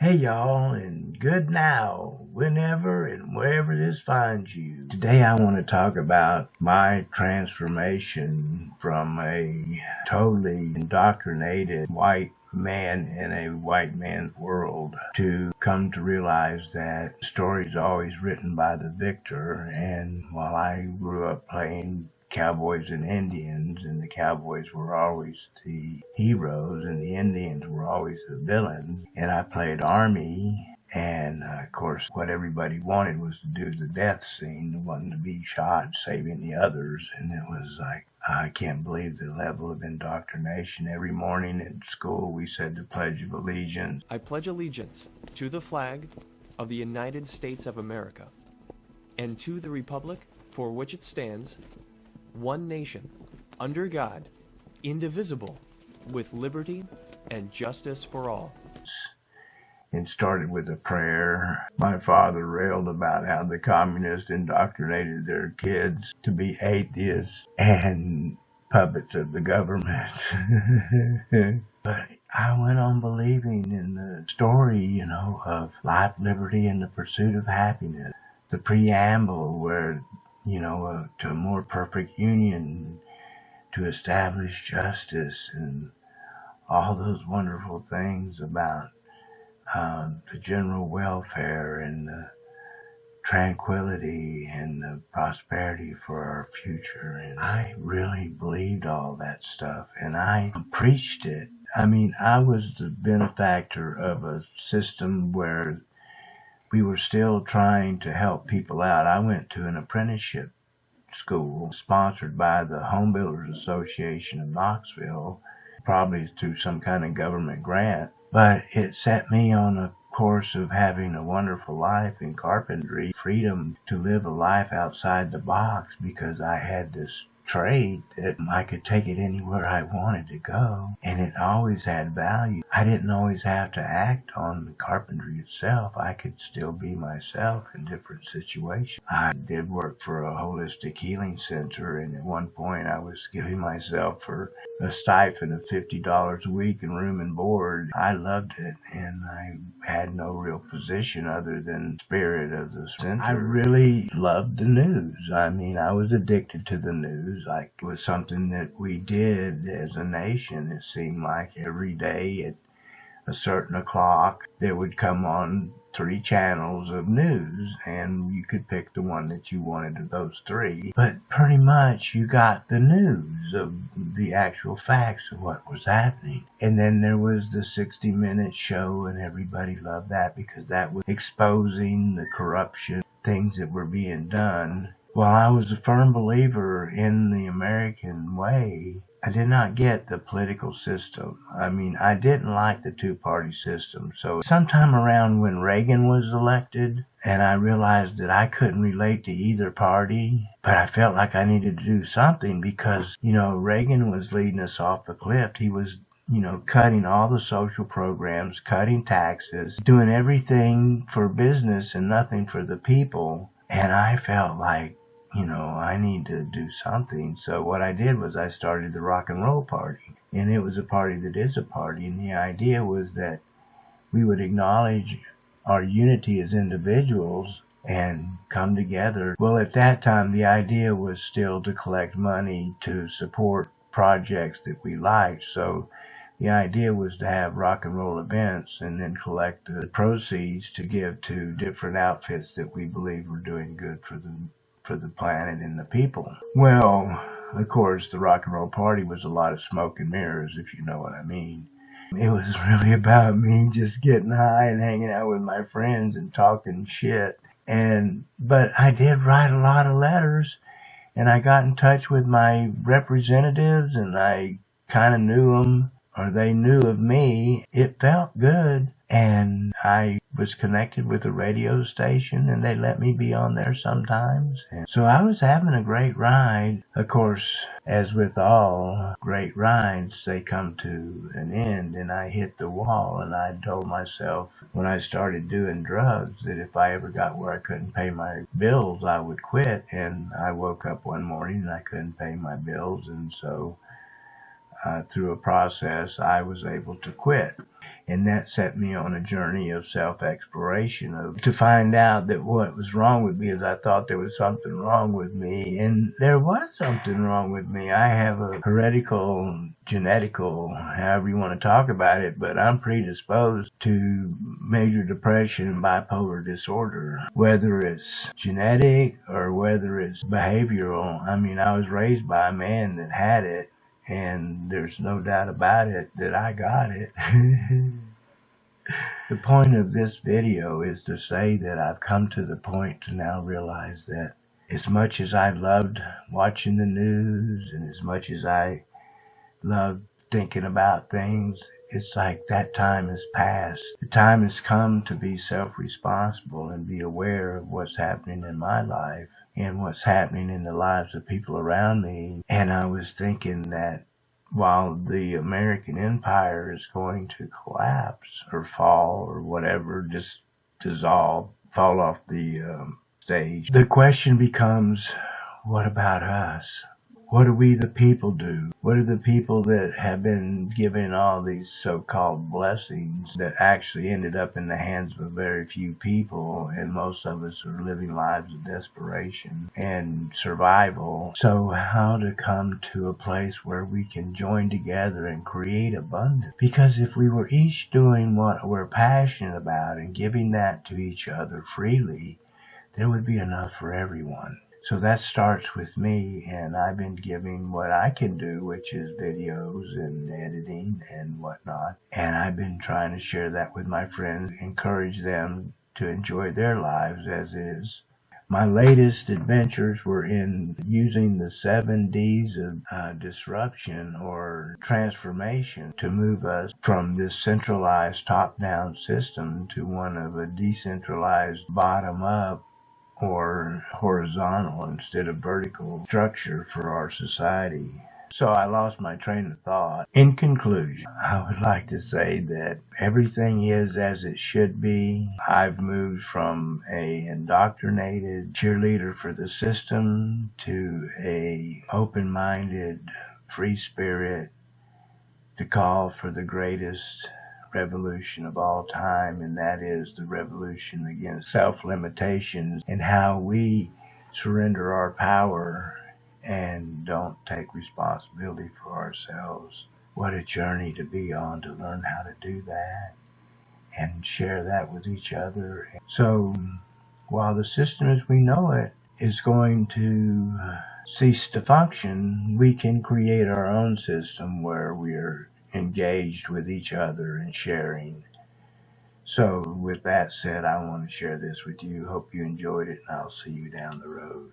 Hey y'all, and good now, whenever and wherever this finds you. Today I want to talk about my transformation from a totally indoctrinated white man in a white man's world to come to realize that the story is always written by the victor. And while I grew up playing cowboys and Indians, and the cowboys were always the heroes and the Indians were always the villains, and I played army, and of course what everybody wanted was to do the death scene, wanting to be shot saving the others. And it was like, I can't believe the level of indoctrination. Every morning in school we said the Pledge of Allegiance. I pledge allegiance to the flag of the United States of America and to the republic for which it stands, one nation, under God, indivisible, with liberty and justice for all. And started with a prayer. My father railed about how the communists indoctrinated their kids to be atheists and puppets of the government. But I went on believing in the story, of life, liberty, and the pursuit of happiness. The preamble where, to a more perfect union, to establish justice, and all those wonderful things about the general welfare and the tranquility and the prosperity for our future. And I really believed all that stuff, and I preached it. I mean, I was the benefactor of a system where we were still trying to help people out. I went to an apprenticeship school sponsored by the Home Builders Association of Knoxville, probably through some kind of government grant. But it set me on a course of having a wonderful life in carpentry, freedom to live a life outside the box, because I had this trade that I could take it anywhere I wanted to go, and it always had value. I didn't always have to act on the carpentry itself. I could still be myself in different situations. I did work for a holistic healing center, and at one point I was giving myself for a stipend of $50 a week in room and board. I loved it, and I had no real position other than spirit of the center. I really loved the news. I mean, I was addicted to the news. Like, it was something that we did as a nation. It seemed like every day at a certain o'clock there would come on 3 channels of news, and you could pick the one that you wanted of those 3. But pretty much you got the news of the actual facts of what was happening. And then there was the 60-minute show, and everybody loved that because that was exposing the corruption, things that were being done. While I was a firm believer in the American way, I did not get the political system. I mean, I didn't like the 2-party system. So sometime around when Reagan was elected, and I realized that I couldn't relate to either party, but I felt like I needed to do something because, Reagan was leading us off the cliff. He was cutting all the social programs, cutting taxes, doing everything for business and nothing for the people. And I felt like, I need to do something. So what I did was I started the Rock and Roll Party. And it was a party that is a party. And the idea was that we would acknowledge our unity as individuals and come together. Well, at that time, the idea was still to collect money to support projects that we liked. So the idea was to have rock and roll events and then collect the proceeds to give to different outfits that we believe were doing good for the planet and the people. Well, of course, the Rock and Roll Party was a lot of smoke and mirrors, if you know what I mean. It was really about me just getting high and hanging out with my friends and talking shit. But I did write a lot of letters, and I got in touch with my representatives, and I kind of knew them, or they knew of me. It felt good, and I was connected with a radio station, and they let me be on there sometimes. And so I was having a great ride. Of course, as with all great rides, they come to an end, and I hit the wall. And I told myself when I started doing drugs that if I ever got where I couldn't pay my bills, I would quit. And I woke up one morning and I couldn't pay my bills, and so through a process, I was able to quit. And that set me on a journey of self-exploration, to find out that what was wrong with me is I thought there was something wrong with me, and there was something wrong with me. I have a heretical, genetical, however you want to talk about it, but I'm predisposed to major depression and bipolar disorder, whether it's genetic or whether it's behavioral. I mean, I was raised by a man that had it, and there's no doubt about it that I got it. The point of this video is to say that I've come to the point to now realize that as much as I loved watching the news and as much as I loved thinking about things, it's like that time has passed. The time has come to be self-responsible and be aware of what's happening in my life and what's happening in the lives of people around me. And I was thinking that while the American empire is going to collapse or fall or whatever, just dissolve, fall off the stage, the question becomes, what about us? What do we the people do? What are the people that have been given all these so-called blessings that actually ended up in the hands of a very few people, and most of us are living lives of desperation and survival? So how to come to a place where we can join together and create abundance? Because if we were each doing what we're passionate about and giving that to each other freely, there would be enough for everyone. So that starts with me, and I've been giving what I can do, which is videos and editing and whatnot. And I've been trying to share that with my friends, encourage them to enjoy their lives as is. My latest adventures were in using the 7 Ds of disruption or transformation to move us from this centralized top-down system to one of a decentralized bottom-up or horizontal instead of vertical structure for our society. So I lost my train of thought. In conclusion, I would like to say that everything is as it should be. I've moved from a indoctrinated cheerleader for the system to a open-minded, free spirit to call for the greatest revolution of all time, and that is the revolution against self-limitations and how we surrender our power and don't take responsibility for ourselves. What a journey to be on, to learn how to do that and share that with each other. So while the system as we know it is going to cease to function, we can create our own system where we're engaged with each other and sharing. So with that said, I want to share this with you. Hope you enjoyed it, and I'll see you down the road.